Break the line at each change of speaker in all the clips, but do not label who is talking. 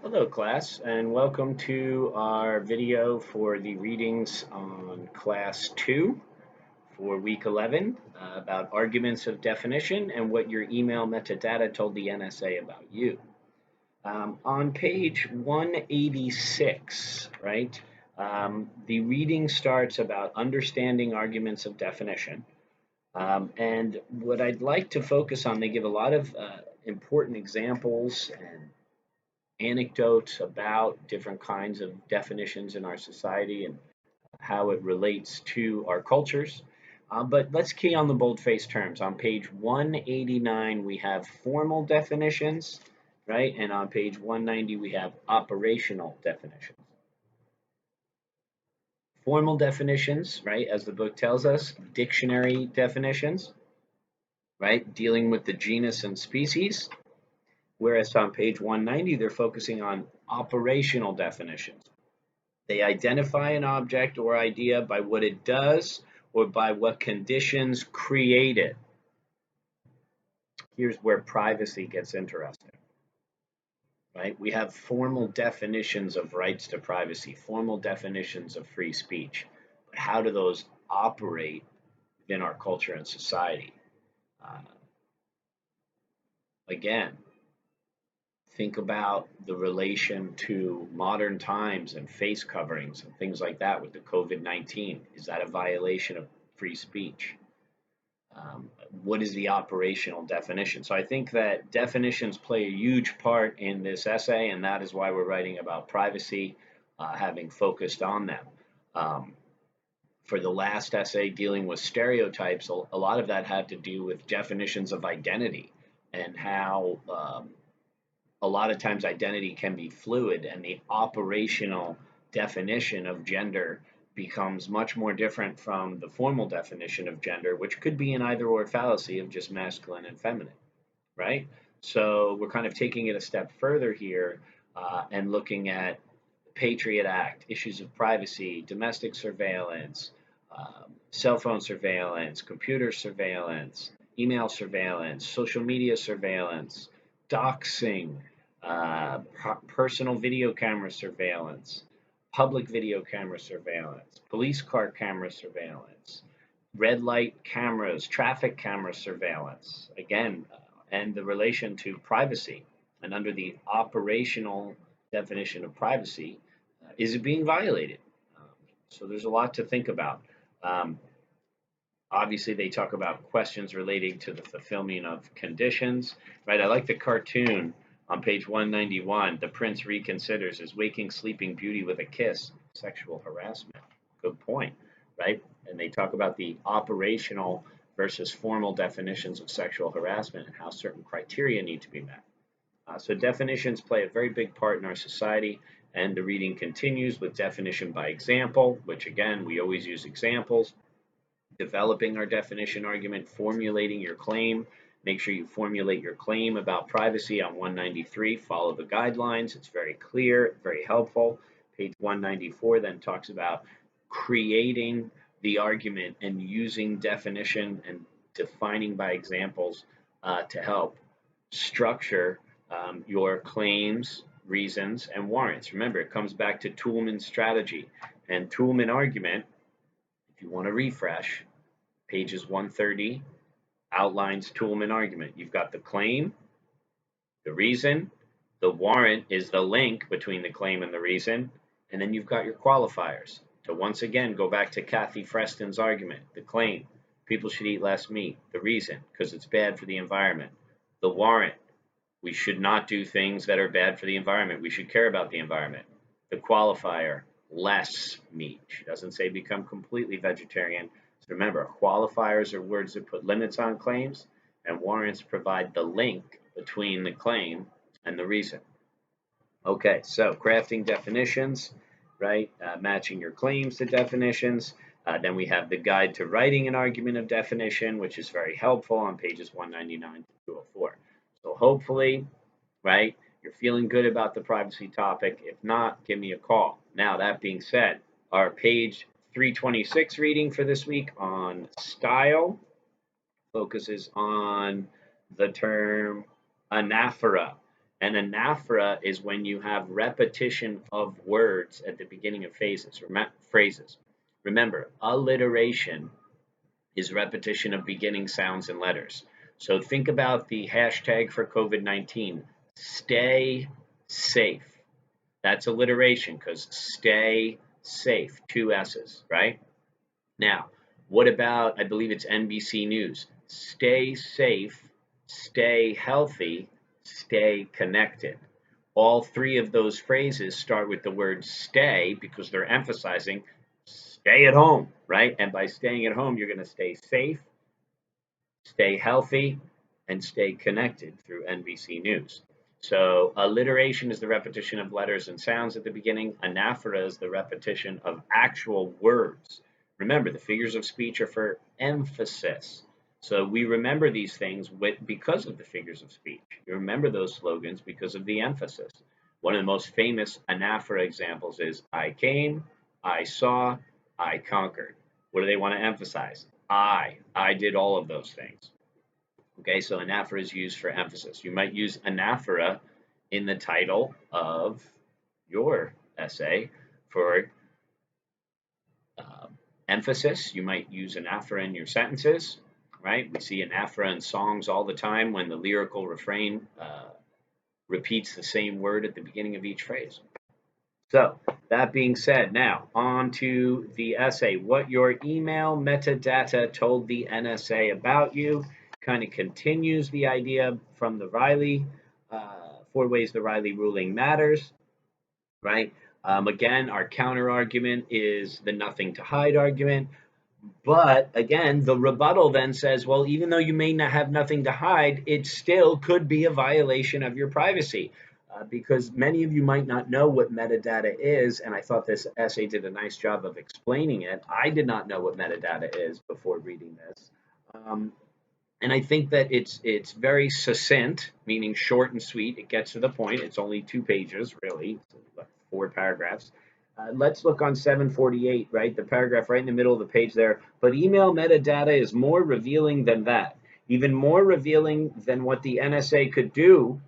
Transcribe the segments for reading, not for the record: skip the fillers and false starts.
Hello, class, and welcome to our video for the readings on Class 2 for Week 11 about arguments of definition and what your email metadata told the NSA about you. On page 186, right, the reading starts about understanding arguments of definition. And what I'd like to focus on, they give a lot of important examples and anecdotes about different kinds of definitions in our society and how it relates to our cultures. But let's key on the boldface terms. On page 189, we have formal definitions, right? And on page 190, we have operational definitions. Formal definitions, right, as the book tells us, dictionary definitions, right, dealing with the genus and species. Whereas on page 190, they're focusing on operational definitions. They identify an object or idea by what it does or by what conditions create it. Here's where privacy gets interesting, right? We have formal definitions of rights to privacy, formal definitions of free speech. But how do those operate within our culture and society? Uh, again, think about the relation to modern times and face coverings and things like that with the COVID-19. Is that a violation of free speech? What is the operational definition? So I think that definitions play a huge part in this essay, and that is why we're writing about privacy, having focused on them. Um, for the last essay dealing with stereotypes, a lot of that had to do with definitions of identity and how a lot of times identity can be fluid, and the operational definition of gender becomes much more different from the formal definition of gender, which could be an either or fallacy of just masculine and feminine, right? So we're kind of taking it a step further here and looking at the Patriot Act, issues of privacy, domestic surveillance, cell phone surveillance, computer surveillance, email surveillance, social media surveillance, doxing, personal video camera surveillance, public video camera surveillance, police car camera surveillance, red light cameras, traffic camera surveillance, again, and the relation to privacy. And under the operational definition of privacy, is it being violated? Um, so there's a lot to think about. Um, Obviously, they talk about questions relating to the fulfillment of conditions, right? I like the cartoon on page 191. The prince reconsiders, is waking sleeping beauty with a kiss sexual harassment? Good point, right? And they talk about the operational versus formal definitions of sexual harassment and how certain criteria need to be met. So definitions play a very big part in our society, and the reading continues with definition by example, which again, we always use examples. Developing our definition argument, formulating your claim. Make sure you formulate your claim about privacy on 193. Follow the guidelines. It's very clear, very helpful. Page 194 then talks about creating the argument and using definition and defining by examples to help structure your claims, reasons, and warrants. Remember, it comes back to Toulmin's strategy and Toulmin argument. If you want to refresh, pages 130 outlines Toulmin argument. You've got the claim, the reason, the warrant is the link between the claim and the reason, and then you've got your qualifiers. To once again go back to Kathy Freston's argument, the claim, people should eat less meat. The reason, because it's bad for the environment. The warrant, we should not do things that are bad for the environment. We should care about the environment. The qualifier, less meat. She doesn't say become completely vegetarian. So remember, qualifiers are words that put limits on claims, and warrants provide the link between the claim and the reason. Okay, so crafting definitions, right? Matching your claims to definitions. Then we have the guide to writing an argument of definition, which is very helpful on pages 199 to 204. So hopefully, right, you're feeling good about the privacy topic. If not, give me a call. Now, that being said, our page 326 reading for this week on style focuses on the term anaphora. An anaphora is when you have repetition of words at the beginning of phrases. Remember, alliteration is repetition of beginning sounds and letters. So think about the hashtag for COVID-19, stay safe. That's alliteration because stay safe, two S's, right? Now, what about, I believe it's NBC News, stay safe, stay healthy, stay connected. All three of those phrases start with the word stay because they're emphasizing stay at home, right? And by staying at home, you're going to stay safe, stay healthy, and stay connected through NBC News. So alliteration is the repetition of letters and sounds at the beginning. Anaphora is the repetition of actual words. Remember, the figures of speech are for emphasis. So we remember these things because of the figures of speech. You remember those slogans because of the emphasis. One of the most famous anaphora examples is I came, I saw, I conquered. What do they want to emphasize? I did all of those things. Okay, so anaphora is used for emphasis. You might use anaphora in the title of your essay for emphasis. You might use anaphora in your sentences, right? We see anaphora in songs all the time when the lyrical refrain repeats the same word at the beginning of each phrase. So that being said, now on to the essay. What your email metadata told the NSA about you kind of continues the idea from the Riley, 4 ways the Riley ruling matters, right? Again, our counter argument is the nothing to hide argument. But again, the rebuttal then says, well, even though you may not have nothing to hide, it still could be a violation of your privacy. Because many of you might not know what metadata is, and I thought this essay did a nice job of explaining it. I did not know what metadata is before reading this. And I think that it's very succinct, meaning short and sweet. It gets to the point. It's only 2 pages, really, 4 paragraphs. Let's look on 748, right? The paragraph right in the middle of the page there. But email metadata is more revealing than that, even more revealing than what the NSA could do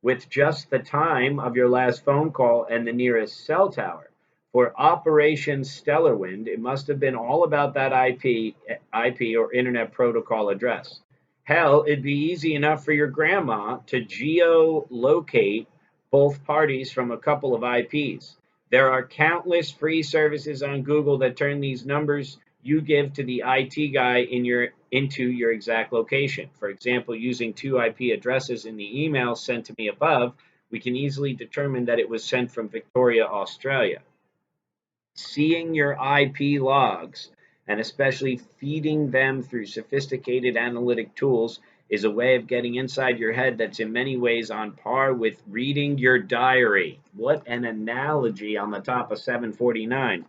with just the time of your last phone call and the nearest cell tower. For Operation Stellarwind, it must have been all about that IP or Internet Protocol address. Hell, it'd be easy enough for your grandma to geolocate both parties from a couple of IPs. There are countless free services on Google that turn these numbers you give to the IT guy into your exact location. For example, using 2 IP addresses in the email sent to me above, we can easily determine that it was sent from Victoria, Australia. Seeing your IP logs and especially feeding them through sophisticated analytic tools is a way of getting inside your head that's in many ways on par with reading your diary. What an analogy on the top of 749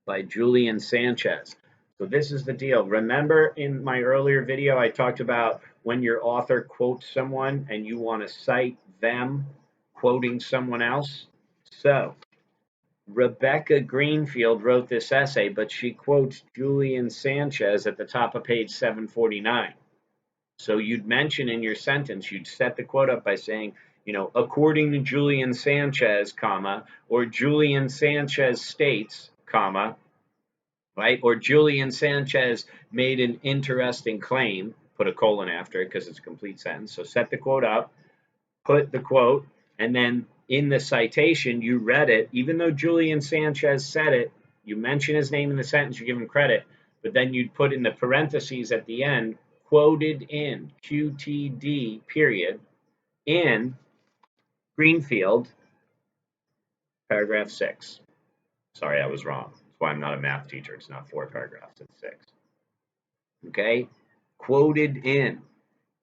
by Julian Sanchez. So this is the deal. Remember in my earlier video, I talked about when your author quotes someone and you want to cite them quoting someone else? So Rebecca Greenfield wrote this essay, but she quotes Julian Sanchez at the top of page 749. So you'd mention in your sentence, you'd set the quote up by saying, according to Julian Sanchez, comma, or Julian Sanchez states, comma, right? Or Julian Sanchez made an interesting claim, put a colon after it because it's a complete sentence. So set the quote up, put the quote, and then in the citation, you read it. Even though Julian Sanchez said it, you mention his name in the sentence, you give him credit, but then you'd put in the parentheses at the end, quoted in, QTD, period, in Greenfield, paragraph 6. Sorry, I was wrong. That's why I'm not a math teacher. It's not 4 paragraphs, it's 6. Okay? Quoted in.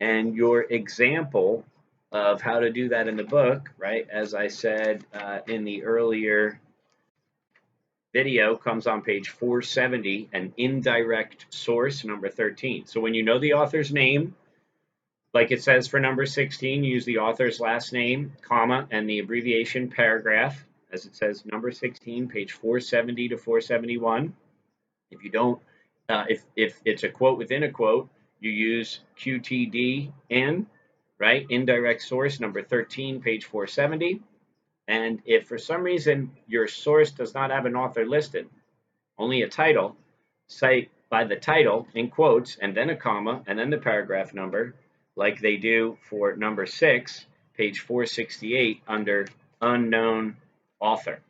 And your example of how to do that in the book, right, as I said in the earlier video, comes on page 470, an indirect source, number 13. So when you know the author's name, like it says for number 16, you use the author's last name, comma, and the abbreviation paragraph, as it says number 16, page 470 to 471. If you don't, if it's a quote within a quote, you use QTD in, right? Indirect source number 13, page 470. And if for some reason your source does not have an author listed, only a title, cite by the title in quotes and then a comma and then the paragraph number, like they do for number 6, page 468 under unknown author.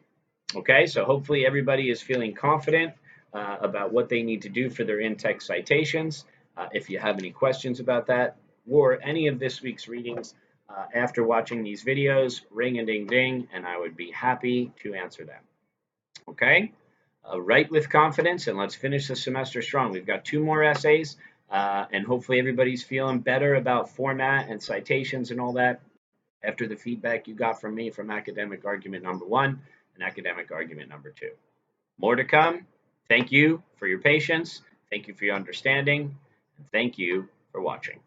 Okay, so hopefully everybody is feeling confident about what they need to do for their in-text citations. If you have any questions about that or any of this week's readings after watching these videos, ring a ding ding, and I would be happy to answer them. Okay, write with confidence, and let's finish the semester strong. We've got 2 more essays, and hopefully everybody's feeling better about format and citations and all that after the feedback you got from me from academic argument number 1 and academic argument number 2. More to come. Thank you for your patience. Thank you for your understanding. And thank you for watching.